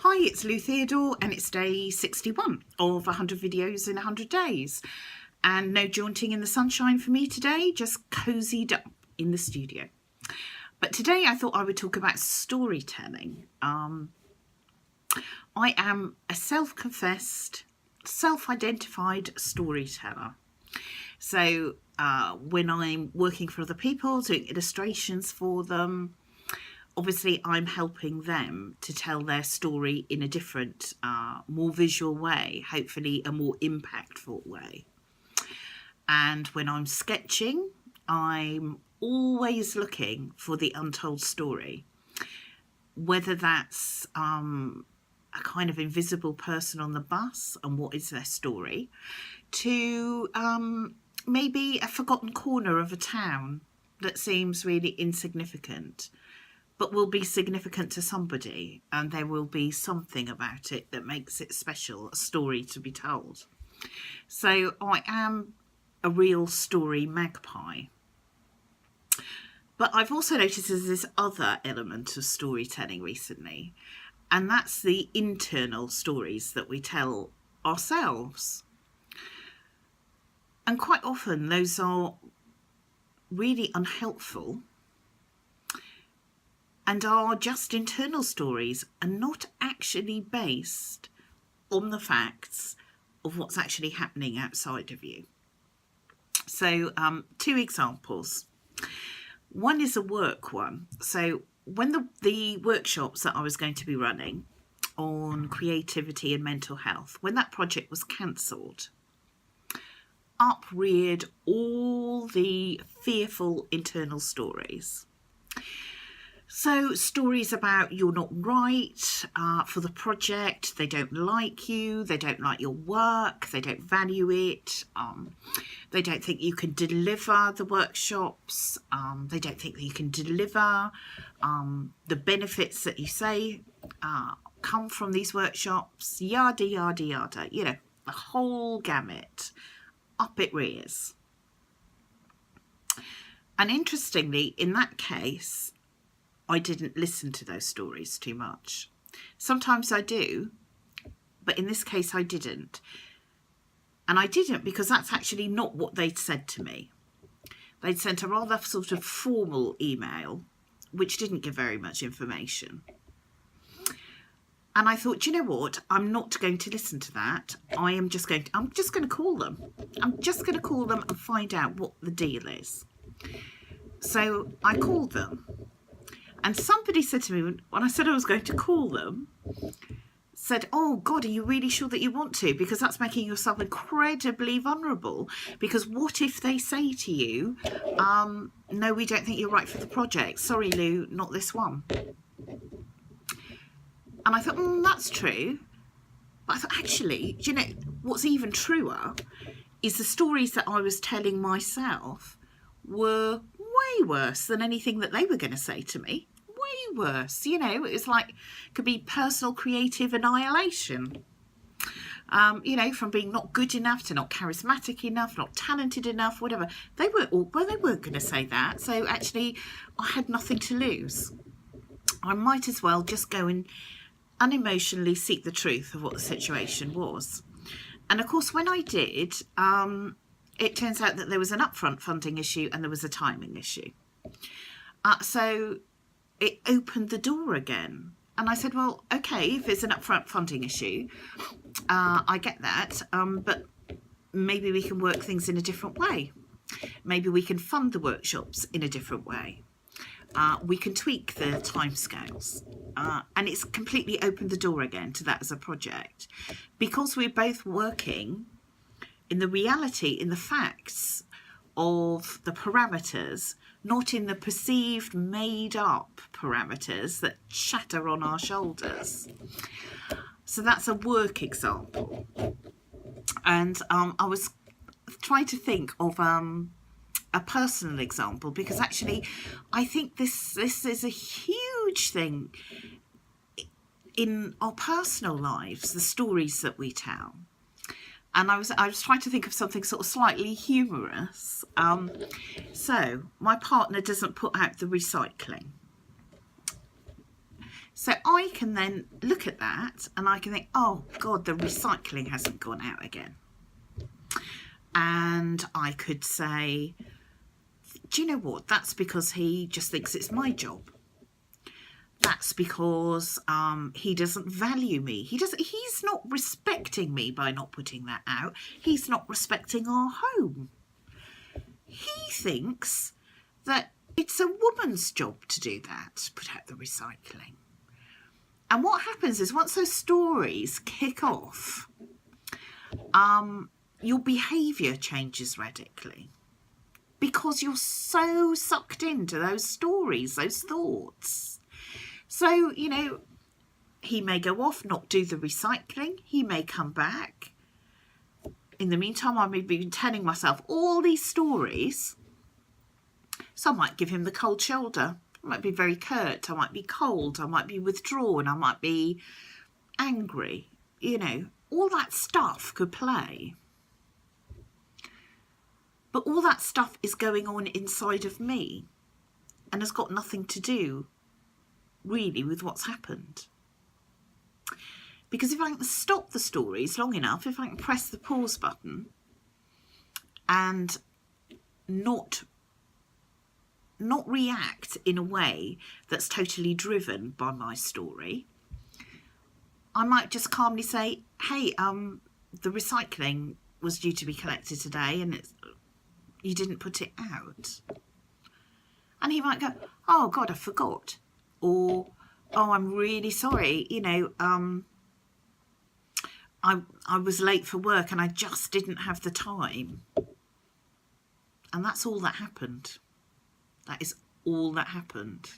Hi, it's Lou Theodore and it's day 61 of 100 videos in 100 days. And no jaunting in the sunshine for me today, just cozied up in the studio. But today I thought I would talk about storytelling. I am a self-confessed, self-identified storyteller. So when I'm working for other people, doing illustrations for them, obviously I'm helping them to tell their story in a different, more visual way, hopefully a more impactful way. And when I'm sketching, I'm always looking for the untold story, whether that's a kind of invisible person on the bus and what is their story, to maybe a forgotten corner of a town that seems really insignificant, but will be significant to somebody, and there will be something about it that makes it special, a story to be told. So I am a real story magpie. But I've also noticed there's this other element of storytelling recently, and that's the internal stories that we tell ourselves. And quite often those are really unhelpful and are just internal stories and not actually based on the facts of what's actually happening outside of you. So two examples. One is a work one. So when the workshops that I was going to be running on creativity and mental health, when that project was cancelled, up reared all the fearful internal stories. So stories about you're not right for the project, they don't like you, they don't like your work, they don't value it, they don't think you can deliver the workshops, they don't think that you can deliver the benefits that you say come from these workshops, yada, yada, yada, you know, the whole gamut, up it rears. And interestingly, in that case, I didn't listen to those stories too much. Sometimes I do, but in this case I didn't. And I didn't because that's actually not what they'd said to me. They'd sent a rather sort of formal email, which didn't give very much information. And I thought, you know what? I'm not going to listen to that. I'm just going to call them. I'm just going to call them and find out what the deal is. So I called them. And somebody said to me, when I said I was going to call them, said, oh God, are you really sure that you want to? Because that's making yourself incredibly vulnerable. Because what if they say to you, no, we don't think you're right for the project. Sorry, Lou, not this one. And I thought, that's true. But I thought, actually, do you know, what's even truer is the stories that I was telling myself were way worse than anything that they were going to say to me. Way worse, you know, it was like, could be personal creative annihilation. You know, from being not good enough to not charismatic enough, not talented enough, whatever. They weren't going to say that. So actually, I had nothing to lose. I might as well just go and unemotionally seek the truth of what the situation was. And of course, when I did, it turns out that there was an upfront funding issue and there was a timing issue. So it opened the door again. And I said, well, okay, if it's an upfront funding issue, I get that, but maybe we can work things in a different way. Maybe we can fund the workshops in a different way. We can tweak the timescales. And it's completely opened the door again to that as a project. Because we're both working in the reality, in the facts of the parameters, not in the perceived made-up parameters that shatter on our shoulders. So that's a work example. And I was trying to think of a personal example, because actually I think this is a huge thing in our personal lives, the stories that we tell. And I was trying to think of something sort of slightly humorous. So my partner doesn't put out the recycling. So I can then look at that and I can think, oh God, the recycling hasn't gone out again. And I could say, do you know what? That's because he just thinks it's my job. That's because he doesn't value me. He's not respecting me by not putting that out. He's not respecting our home. He thinks that it's a woman's job to do that, put out the recycling. And what happens is once those stories kick off, your behaviour changes radically because you're so sucked into those stories, those thoughts. So, you know, he may go off, not do the recycling. He may come back. In the meantime, I may be telling myself all these stories. So I might give him the cold shoulder. I might be very curt. I might be cold. I might be withdrawn. I might be angry. You know, all that stuff could play. But all that stuff is going on inside of me and has got nothing to do really with what's happened. Because if I can stop the stories long enough, if I can press the pause button and not react in a way that's totally driven by my story, I might just calmly say, hey, the recycling was due to be collected today and you didn't put it out. And he might go, oh God, I forgot. Or, oh, I'm really sorry, you know, I was late for work and I just didn't have the time. And that's all that happened. That is all that happened.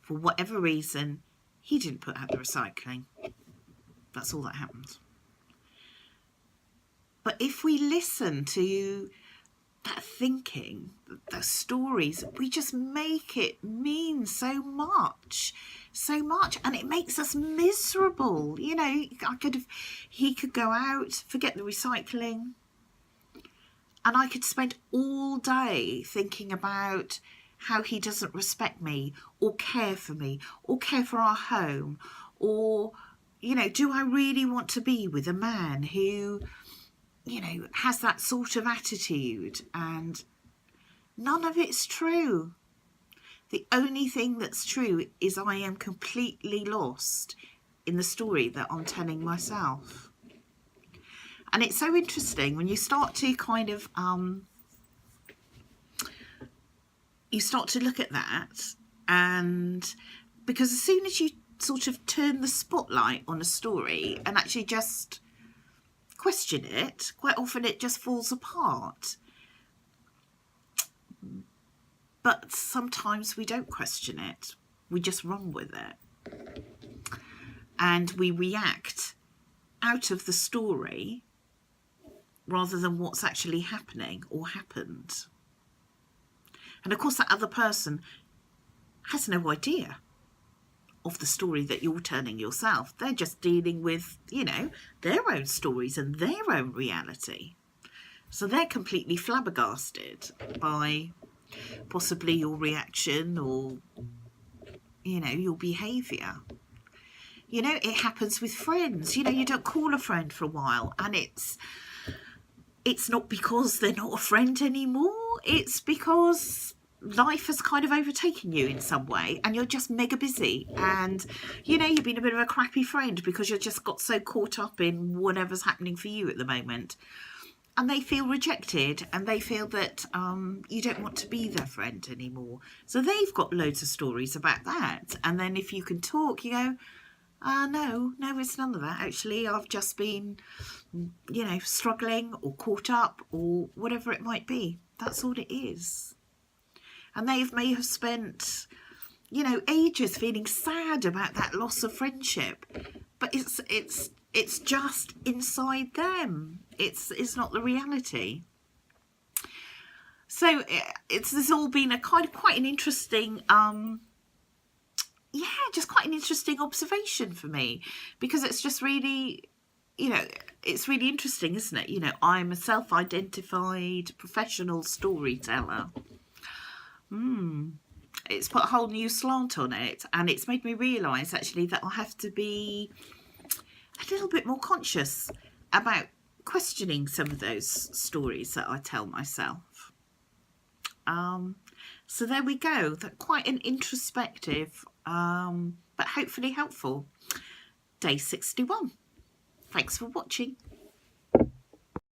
For whatever reason, he didn't put out the recycling. That's all that happened. But if we listen to that thinking, those stories, we just make it mean so much, and it makes us miserable. You know, he could go out, forget the recycling, and I could spend all day thinking about how he doesn't respect me or care for me or care for our home, or, you know, do I really want to be with a man who, you know, has that sort of attitude? And none of it's true. The only thing that's true is I am completely lost in the story that I'm telling myself. And it's so interesting when you start to kind of, you start to look at that, and because as soon as you sort of turn the spotlight on a story and actually just question it, quite often it just falls apart. But sometimes we don't question it. We just run with it. And we react out of the story rather than what's actually happening or happened. And of course that other person has no idea of the story that you're telling yourself. They're just dealing with, you know, their own stories and their own reality. So they're completely flabbergasted by possibly your reaction or, you know, your behaviour. You know, it happens with friends. You know, you don't call a friend for a while and it's not because they're not a friend anymore. It's because life has kind of overtaken you in some way and you're just mega busy, and you know, you've been a bit of a crappy friend because you've just got so caught up in whatever's happening for you at the moment, and they feel rejected and they feel that you don't want to be their friend anymore. So they've got loads of stories about that, and then if you can talk, you go, no, it's none of that. Actually, I've just been, you know, struggling or caught up or whatever it might be. That's all it is. And they may have spent, you know, ages feeling sad about that loss of friendship, but it's just inside them. It's not the reality. So it's all been a kind of quite an interesting, just quite an interesting observation for me, because it's just really, you know, it's really interesting, isn't it? You know, I'm a self-identified professional storyteller. it's put a whole new slant on it, and it's made me realise actually that I have to be a little bit more conscious about questioning some of those stories that I tell myself. So there we go. That quite an introspective, but hopefully helpful day 61. Thanks for watching.